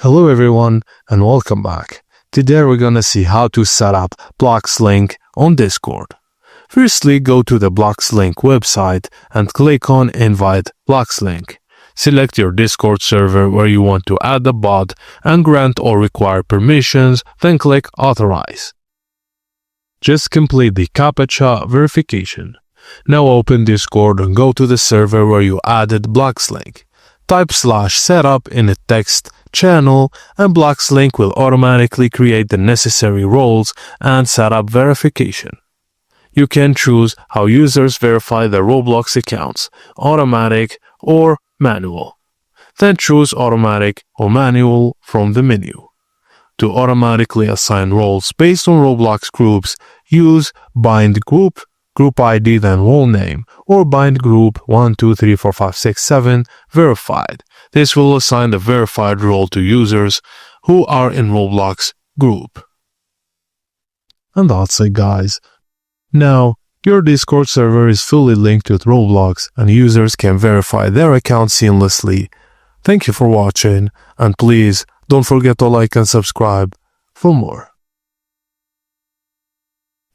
Hello everyone and welcome back. Today we're gonna see how to set up Bloxlink on Discord. Firstly, go to the Bloxlink website and click on Invite Bloxlink. Select your Discord server where you want to add the bot and grant or require permissions, then click Authorize. Just complete the CAPTCHA verification. Now open Discord and go to the server where you added Bloxlink. Type /setup in the text channel and Bloxlink will automatically create the necessary roles and set up verification. You can choose how users verify their Roblox accounts, automatic or manual. Then choose automatic or manual from the menu. To automatically assign roles based on Roblox groups, use bind group ID then role name, or bind group 1, 2, 3, 4, 5, 6, 7 verified. This will assign the verified role to users who are in Roblox group. And that's it, guys. Now, your Discord server is fully linked with Roblox and users can verify their account seamlessly. Thank you for watching and please don't forget to like and subscribe for more.